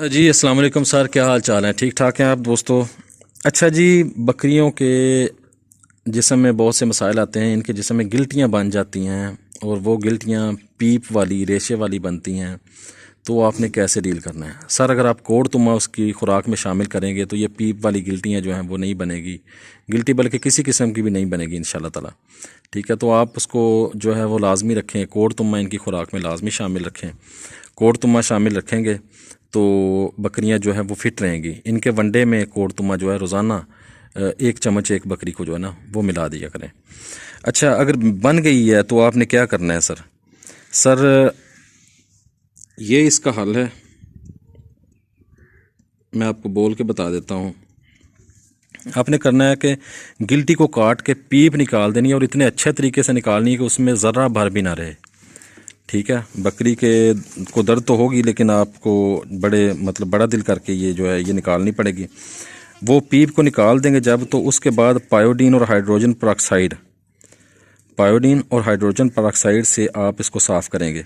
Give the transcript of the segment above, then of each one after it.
جی السلام علیکم سر، کیا حال چال ہے؟ ٹھیک ٹھاک ہیں آپ دوستو؟ اچھا جی، بکریوں کے جسم میں بہت سے مسائل آتے ہیں. ان کے جسم میں گلٹیاں بن جاتی ہیں اور وہ گلٹیاں پیپ والی ریشے والی بنتی ہیں. تو آپ نے کیسے ڈیل کرنا ہے؟ سر اگر آپ کوڑ تما اس کی خوراک میں شامل کریں گے تو یہ پیپ والی گلٹیاں جو ہیں وہ نہیں بنے گی گلٹی، بلکہ کسی قسم کی بھی نہیں بنے گی انشاءاللہ تعالی. ٹھیک ہے، تو آپ اس کو جو ہے وہ لازمی رکھیں، کوڑ تما ان کی خوراک میں لازمی شامل رکھیں. کوڑ تما شامل رکھیں گے تو بکریاں جو ہے وہ فٹ رہیں گی. ان کے ونڈے میں کوڑ تما جو ہے روزانہ 1 چمچ ایک بکری کو جو ہے نا وہ ملا دیا کریں. اچھا، اگر بن گئی ہے تو آپ نے کیا کرنا ہے سر یہ اس کا حل ہے، میں آپ کو بول کے بتا دیتا ہوں. آپ نے کرنا ہے کہ گلٹی کو کاٹ کے پیپ نکال دینی ہے، اور اتنے اچھے طریقے سے نکالنی ہے کہ اس میں ذرہ بھر بھی نہ رہے. ٹھیک ہے، بکری کے کو درد تو ہوگی لیکن آپ کو بڑا دل کر کے یہ جو ہے یہ نکالنی پڑے گی. وہ پیپ کو نکال دیں گے جب، تو اس کے بعد پائیوڈین اور ہائیڈروجن پراکسائڈ سے آپ اس کو صاف کریں گے.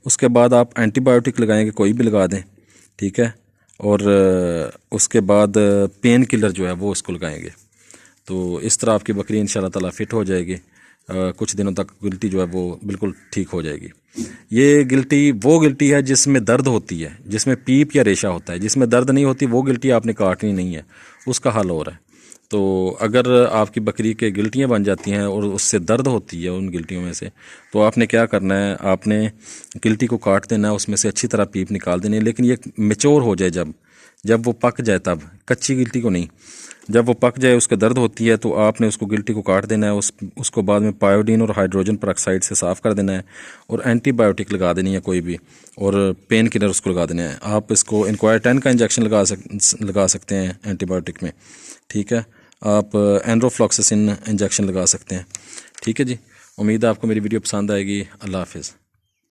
اس کے بعد آپ اینٹی بایوٹک لگائیں گے، کوئی بھی لگا دیں. ٹھیک ہے، اور اس کے بعد پین کلر جو ہے وہ اس کو لگائیں گے. تو اس طرح آپ کی بکری انشاءاللہ تعالی فٹ ہو جائے گی. کچھ دنوں تک گلٹی جو ہے وہ بالکل ٹھیک ہو جائے گی. یہ وہ گلٹی ہے جس میں درد ہوتی ہے، جس میں پیپ یا ریشہ ہوتا ہے. جس میں درد نہیں ہوتی وہ گلٹی آپ نے کاٹنی نہیں ہے، اس کا حل ہو رہا ہے. تو اگر آپ کی بکری کے گلٹیاں بن جاتی ہیں اور اس سے درد ہوتی ہے ان گلٹیوں میں سے، تو آپ نے کیا کرنا ہے، آپ نے گلٹی کو کاٹ دینا ہے، اس میں سے اچھی طرح پیپ نکال دینی ہے. لیکن یہ میچور ہو جائے، جب وہ پک جائے، تب کچی گلٹی کو نہیں. جب وہ پک جائے، اس کا درد ہوتی ہے، تو آپ نے اس کو گلٹی کو کاٹ دینا ہے. اس کو بعد میں پائیوڈین اور ہائیڈروجن پراکسائڈ سے صاف کر دینا ہے، اور اینٹی بایوٹک لگا دینی ہے کوئی بھی، اور پین کلر اس کو لگا دینا ہے. آپ اس کو انکوائر 10 کا انجیکشن لگا سکتے ہیں اینٹی بایوٹک میں. ٹھیک ہے، آپ اینروفلاکسسن انجیکشن لگا سکتے ہیں. ٹھیک ہے جی، امید ہے آپ کو میری ویڈیو پسند آئے گی. اللہ حافظ.